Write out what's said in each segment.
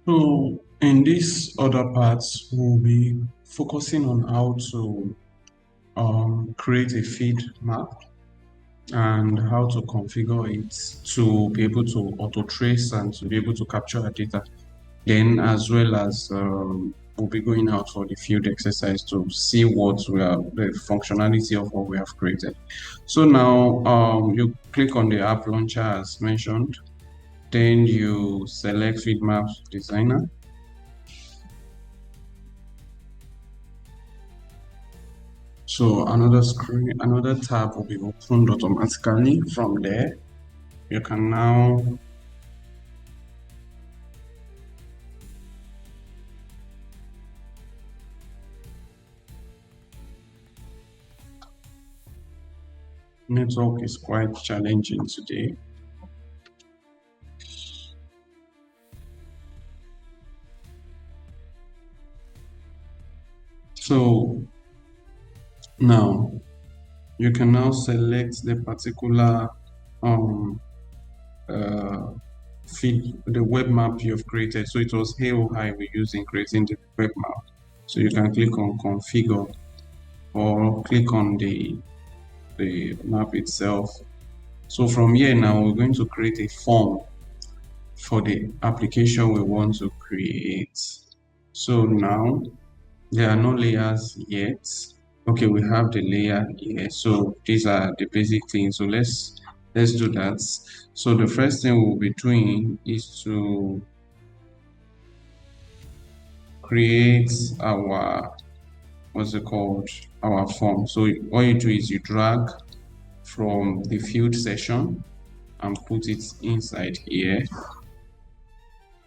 So in this other parts, we'll be focusing on how to create a feed map and how to configure it to be able to auto trace and to be able to capture our data. Then, as well as we'll be going out for the field exercise to see what we are, the functionality of what we have created. So now you click on the app launcher as mentioned, then you select Field Maps Designer. So another screen, another tab will be opened automatically from there. You can now network is quite challenging today. So now you can now select the particular feed, the web map you've created. So it was HAOI we used in creating the web map. So you can click on configure or click on the map itself. So from here now, we're going to create a form for the application we want to create. So now there are no layers yet. Okay, we have the layer here. So these are the basic things. So let's do that. So the first thing we'll be doing is to create our, what's it called, our form. So all you do is you drag from the field session and put it inside here.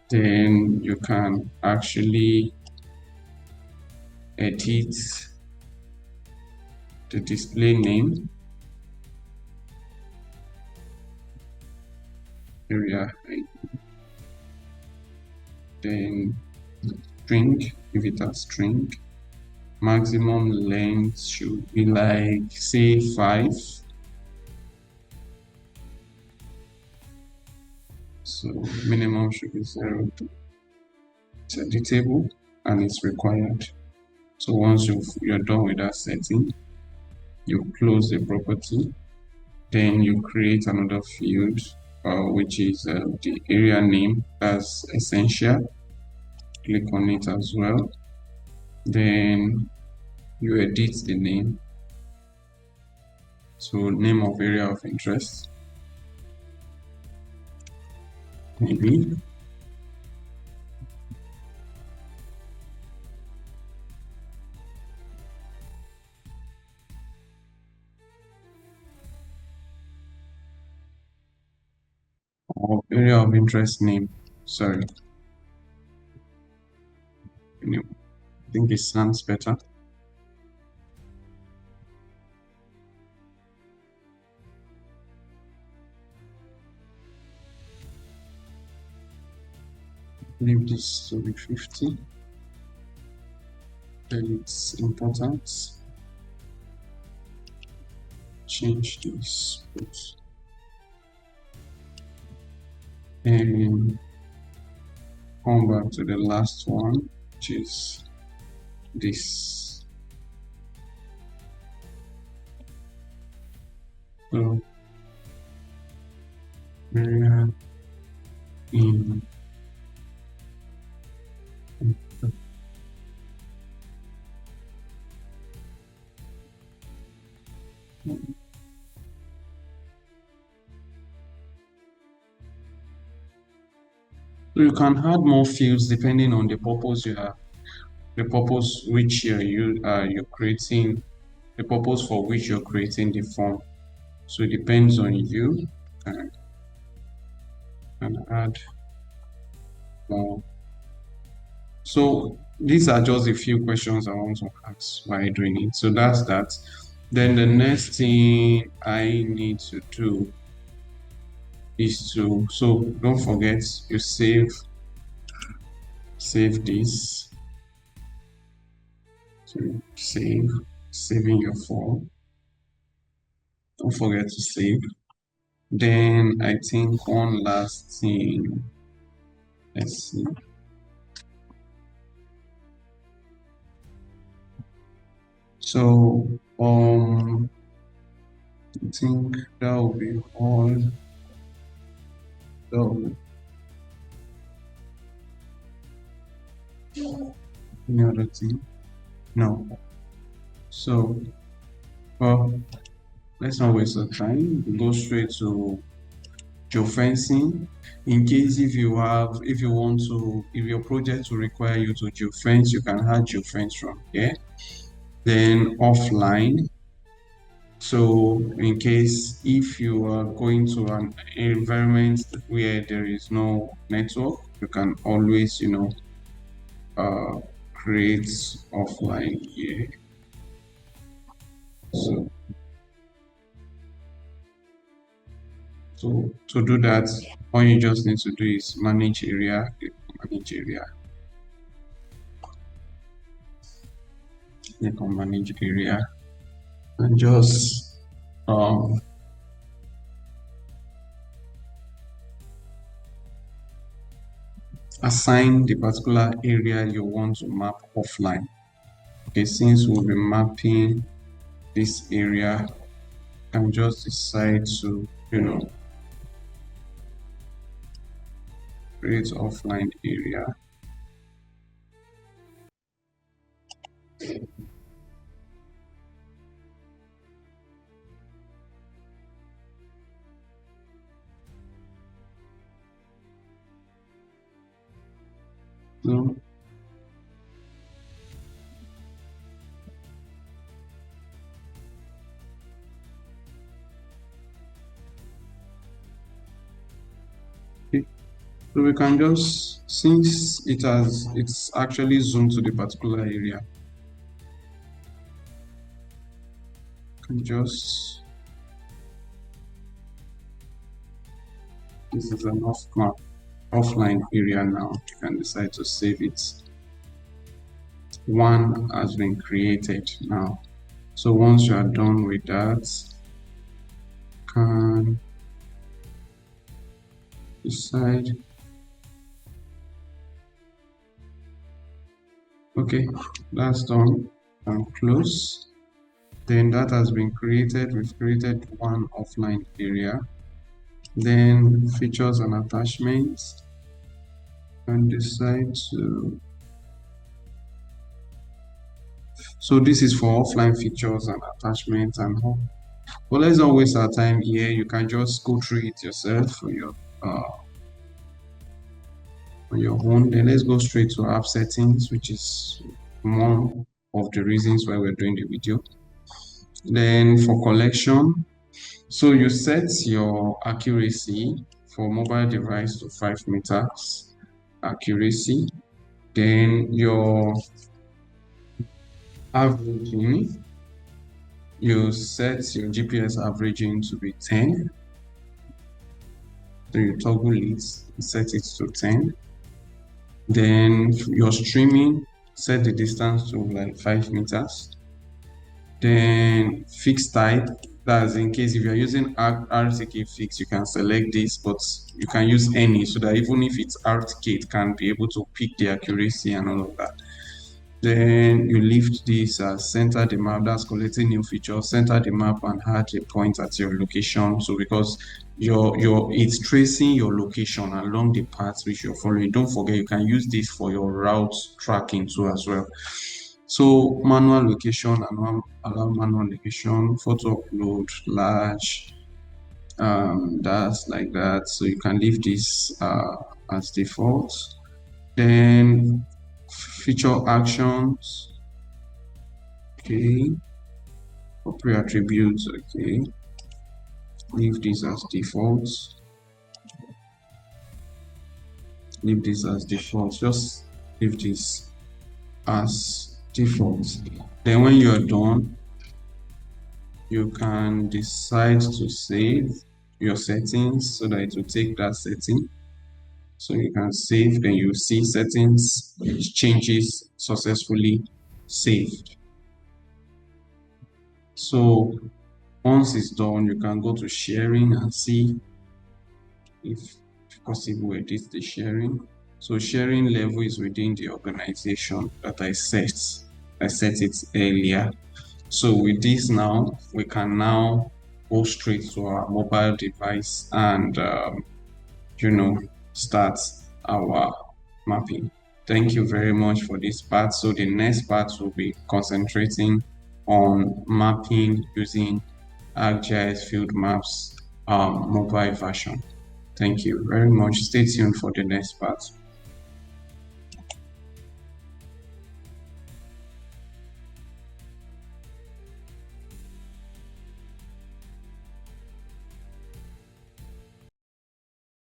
Then you can actually edit the display name, area, then string, give it a string. Maximum length should be like, say, 5. So minimum should be 0. It's editable and it's required. So once you're done with that setting, you close the property, then you create another field, which is the area name. That's essential. Click on it as well. Then you edit the name. So name of area of interest, maybe. Or area of interest name, sorry. Anyway, I think this sounds better. Leave this to be 50. Then it's important. Change this. And come back to the last one, which is this. So area in so you can add more fields depending on the purpose you have, the purpose which you're creating, the purpose for which you're creating the form. So it depends on you, and add more. So these are just a few questions I want to ask while doing it. So that's that. Then the next thing I need to do is to, so don't forget you save this. So saving your form. Don't forget to save. Then I think one last thing. Let's see. So I think that will be all. So any other thing? No. So well, let's not waste our time. We go straight to geofencing. In case if you want to, if your project will require you to geofence, you can add geofence from here. Then offline. So in case if you are going to an environment where there is no network, you can always, create offline here. So to do that, all you just need to do is manage area, manage area. Click on manage area and just assign the particular area you want to map offline. Okay, since we'll be mapping this area, you can just decide to, create offline area. So So we can just, since it's actually zoomed to the particular area, can just, this is an offline area now. You can decide to save it. One has been created now. So once you are done with that, can decide. Okay, that's done. And close. Then that has been created. We've created one offline area. Then features and attachments. And decide to. So this is for offline features and attachments and all. But let's not waste our time here. You can just go through it yourself for your on your own. Then let's go straight to app settings, which is one of the reasons why we're doing the video. Then for collection, so you set your accuracy for mobile device to 5 meters accuracy. Then your averaging, you set your GPS averaging to be 10. So you toggle it, set it to 10. Then your streaming, set the distance to like 5 meters. Then fixed type, that's in case if you're using RTK fix, you can select this, but you can use any, so that even if it's RTK, it can be able to pick the accuracy and all of that. Then you lift this as center the map, that's collecting new features, center the map and add a point at your location. So because it's tracing your location along the path which you're following. Don't forget, you can use this for your route tracking too as well. So manual location and allow manual location, photo upload, large, that's like that. So you can leave this as default. Then feature actions, okay, for pre-attributes, okay, leave this as default. Leave this as default, just leave this as default. Then when you're done, you can decide to save your settings so that it will take that setting. So you can save, then you see settings, changes successfully saved. So once it's done, you can go to sharing and see if possible edit the sharing. So sharing level is within the organization that I set it earlier. So with this now, we can now go straight to our mobile device and start our mapping. Thank you very much for this part. So the next part will be concentrating on mapping using ArcGIS Field Maps mobile version. Thank you very much. Stay tuned for the next part.